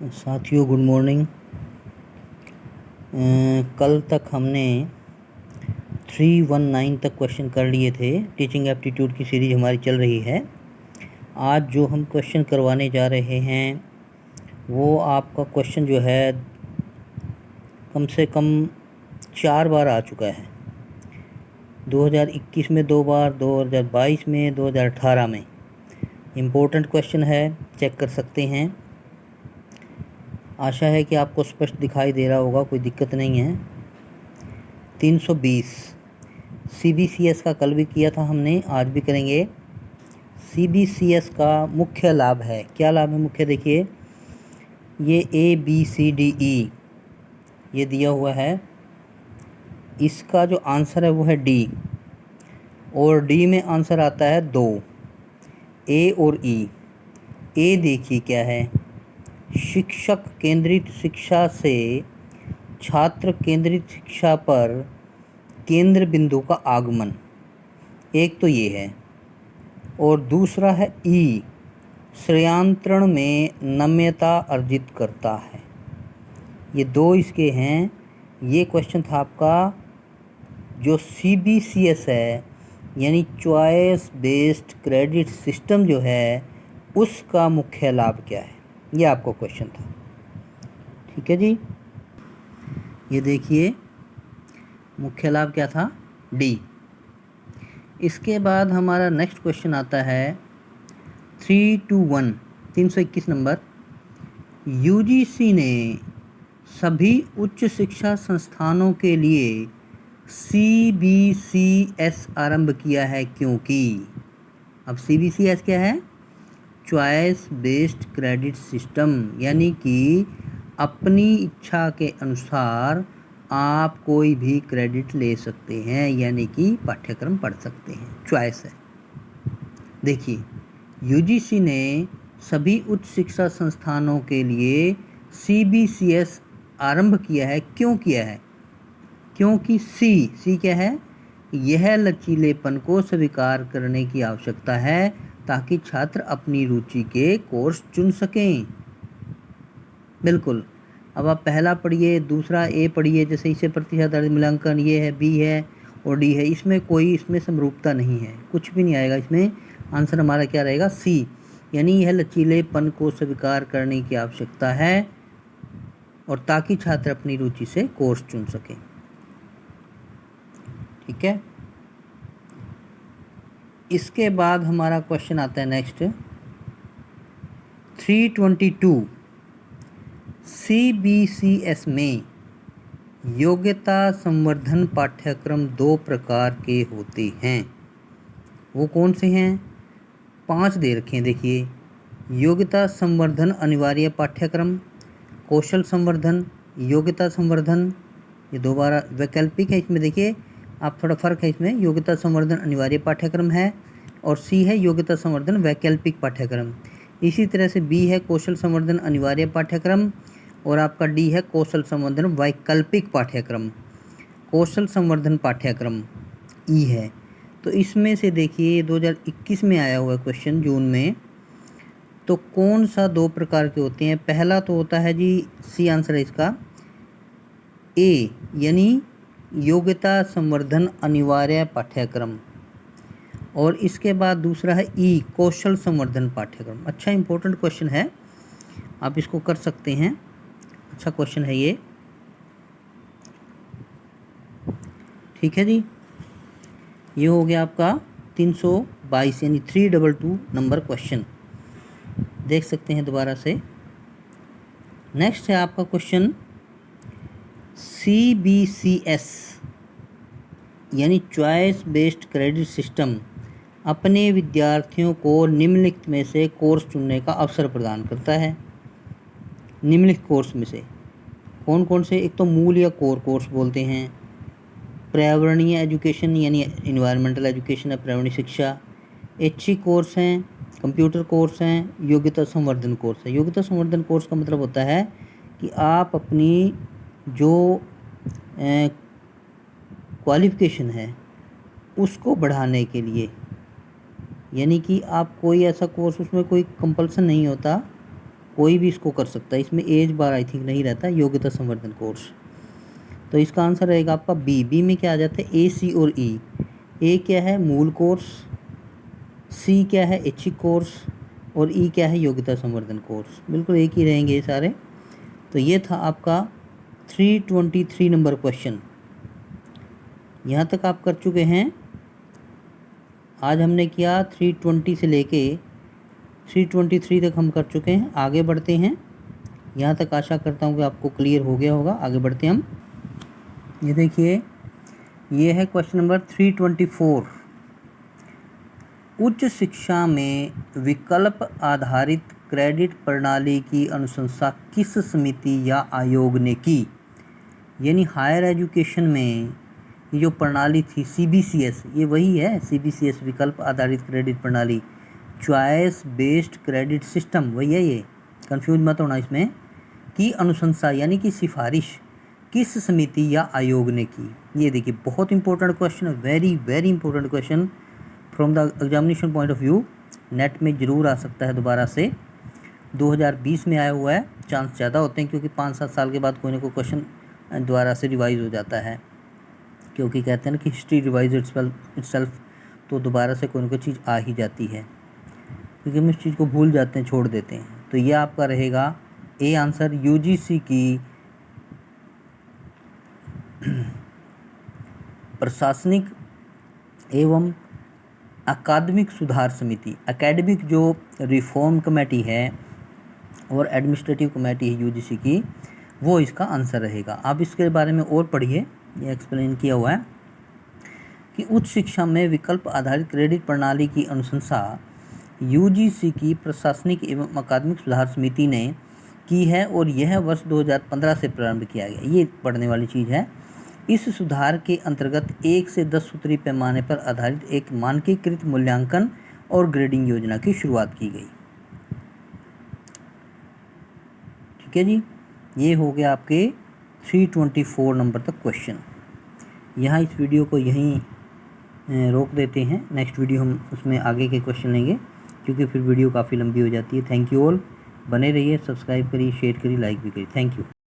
साथियों good morning. कल तक हमने 319 तक क्वेश्चन कर लिए थे। टीचिंग एप्टीट्यूड की सीरीज हमारी चल रही है। आज जो हम क्वेश्चन करवाने जा रहे हैं वो आपका क्वेश्चन जो है कम से कम 4 बार आ चुका है। 2021 में 2 बार, 2022 में, 2018 में। इम्पोर्टेंट क्वेश्चन है, चेक कर सकते हैं। आशा है कि आपको स्पष्ट दिखाई दे रहा होगा, कोई दिक्कत नहीं है। 320 CBCS का कल भी किया था हमने, आज भी करेंगे। CBCS का मुख्य लाभ है, क्या लाभ है मुख्य? देखिए ये ABCDE ये दिया हुआ है, इसका जो आंसर है वो है D, और D में आंसर आता है 2, A और E। A देखिए क्या है, शिक्षक केंद्रित शिक्षा से छात्र केंद्रित शिक्षा पर केंद्र बिंदु का आगमन, एक तो ये है। और दूसरा है ई, श्रेयांतरण में नम्यता अर्जित करता है। ये दो इसके हैं। ये क्वेश्चन था आपका जो CBCS है, यानी चॉइस बेस्ड क्रेडिट सिस्टम जो है, उसका मुख्य लाभ क्या है, ये आपको क्वेश्चन था। ठीक है जी, ये देखिए मुख्य लाभ क्या था, डी। इसके बाद हमारा नेक्स्ट क्वेश्चन आता है 321 नंबर। UGC ने सभी उच्च शिक्षा संस्थानों के लिए CBCS आरंभ किया है क्योंकि, अब CBCS क्या है, चॉइस बेस्ड क्रेडिट सिस्टम, यानी कि अपनी इच्छा के अनुसार आप कोई भी क्रेडिट ले सकते हैं, यानी कि पाठ्यक्रम पढ़ सकते हैं, चॉइस है। देखिए UGC ने सभी उच्च शिक्षा संस्थानों के लिए CBCS आरंभ किया है, क्यों किया है? क्योंकि सी क्या है, यह लचीलेपन को स्वीकार करने की आवश्यकता है ताकि छात्र अपनी रुचि के कोर्स चुन सकें। बिल्कुल। अब आप पहला पढ़िए, दूसरा ए पढ़िए, जैसे इसे प्रतिशत अर्ध मूल्यांकन, ये है, बी है और डी है। इसमें कोई समरूपता नहीं है, कुछ भी नहीं आएगा इसमें। आंसर हमारा क्या रहेगा, सी, यानी यह लचीलेपन को स्वीकार करने की आवश्यकता है और ताकि छात्र अपनी रुचि से कोर्स चुन सकें। ठीक है। इसके बाद हमारा क्वेश्चन आता है नेक्स्ट 322। CBCS में योग्यता संवर्धन पाठ्यक्रम 2 प्रकार के होते हैं। वो कौन से हैं? 5 दे रखे हैं। देखिए, योग्यता संवर्धन अनिवार्य पाठ्यक्रम, कौशल संवर्धन, योग्यता संवर्धन, ये दोबारा वैकल्पिक है। इसमें देखिए आप थोड़ा फ़र्क है, इसमें योग्यता संवर्धन अनिवार्य पाठ्यक्रम है और सी है योग्यता संवर्धन वैकल्पिक पाठ्यक्रम। इसी तरह से बी है कौशल संवर्धन अनिवार्य पाठ्यक्रम और आपका डी है कौशल संवर्धन वैकल्पिक पाठ्यक्रम। कौशल संवर्धन पाठ्यक्रम ई है। तो इसमें से देखिए 2021 में आया हुआ क्वेश्चन जून में, तो कौन सा 2 प्रकार के होते हैं? पहला तो होता है जी, सी आंसर है इसका, ए, यानी योग्यता संवर्धन अनिवार्य पाठ्यक्रम, और इसके बाद दूसरा है ई, कौशल संवर्धन पाठ्यक्रम। अच्छा इंपॉर्टेंट क्वेश्चन है, आप इसको कर सकते हैं, अच्छा क्वेश्चन है ये। ठीक है जी, ये हो गया आपका 322 यानी 322 नंबर क्वेश्चन, देख सकते हैं दोबारा से। नेक्स्ट है आपका क्वेश्चन CBCS यानी चॉइस बेस्ड क्रेडिट सिस्टम अपने विद्यार्थियों को निम्नलिखित में से कोर्स चुनने का अवसर प्रदान करता है। निम्नलिखित कोर्स में से कौन कौन से? एक तो मूल या कोर कोर्स बोलते हैं, पर्यावरणीय एजुकेशन यानी इन्वायरमेंटल एजुकेशन है, पर्यावरणीय शिक्षा, ऐच्छिक कोर्स हैं, कंप्यूटर कोर्स हैं, योग्यता संवर्धन कोर्स है। योग्यता संवर्धन कोर्स का मतलब होता है कि आप अपनी जो क्वालिफ़िकेशन है उसको बढ़ाने के लिए, यानी कि आप कोई ऐसा कोर्स, उसमें कोई कंपल्सन नहीं होता, कोई भी इसको कर सकता है, इसमें एज बार आई थिंक नहीं रहता, योग्यता संवर्धन कोर्स। तो इसका आंसर रहेगा आपका बी में क्या आ जाता है, ए, सी और ई। ए क्या है, मूल कोर्स, सी क्या है, ऐच्छिक कोर्स, और ई क्या है, योग्यता संवर्धन कोर्स। बिल्कुल एक ही रहेंगे ये सारे। तो ये था आपका 323 नंबर क्वेश्चन। यहाँ तक आप कर चुके हैं। आज हमने किया 320 से लेके 323 तक हम कर चुके हैं। आगे बढ़ते हैं। यहाँ तक आशा करता हूँ कि आपको क्लियर हो गया होगा। आगे बढ़ते हैं हम। ये देखिए, ये है क्वेश्चन नंबर 324। उच्च शिक्षा में विकल्प आधारित क्रेडिट प्रणाली की अनुशंसा किस समिति या आयोग ने की? यानी हायर एजुकेशन में ये जो प्रणाली थी CBCS, ये वही है CBCS, विकल्प आधारित क्रेडिट प्रणाली, चॉइस बेस्ड क्रेडिट सिस्टम, वही है ये, कंफ्यूज मत होना इसमें। की अनुशंसा यानी कि सिफारिश किस समिति या आयोग ने की? ये देखिए बहुत इंपॉर्टेंट क्वेश्चन है, very very important question from the examination point of view. Net में ज़रूर आ सकता है दोबारा से। 2020 में आया हुआ है, चांस ज़्यादा होते हैं क्योंकि 5-7 साल के बाद कोई ना कोई क्वेश्चन दोबारा से रिवाइज हो जाता है, क्योंकि कहते हैं ना कि हिस्ट्री रिवाइज इटसेल्फ, तो दोबारा से कोई ना कोई चीज़ आ ही जाती है, क्योंकि हम इस चीज़ को भूल जाते हैं, छोड़ देते हैं। तो ये आपका रहेगा ए आंसर, UGC की प्रशासनिक एवं अकादमिक सुधार समिति, एकेडमिक जो रिफॉर्म कमेटी है और एडमिनिस्ट्रेटिव कमेटी है UGC की, वो इसका आंसर रहेगा। आप इसके बारे में और पढ़िए, ये एक्सप्लेन किया हुआ है कि उच्च शिक्षा में विकल्प आधारित क्रेडिट प्रणाली की अनुशंसा UGC की प्रशासनिक एवं अकादमिक सुधार समिति ने की है और यह वर्ष 2015 से प्रारंभ किया गया। ये पढ़ने वाली चीज़ है। इस सुधार के अंतर्गत 1 से 10 सूत्री पैमाने पर आधारित एक मानकीकृत मूल्यांकन और ग्रेडिंग योजना की शुरुआत की गई। ठीक है जी, ये हो गया आपके 324 नंबर तक क्वेश्चन। यहाँ इस वीडियो को यहीं रोक देते हैं। नेक्स्ट वीडियो हम उसमें आगे के क्वेश्चन लेंगे, क्योंकि फिर वीडियो काफ़ी लंबी हो जाती है। थैंक यू ऑल, बने रहिए, सब्सक्राइब करिए, शेयर करिए, लाइक भी करिए। Thank you.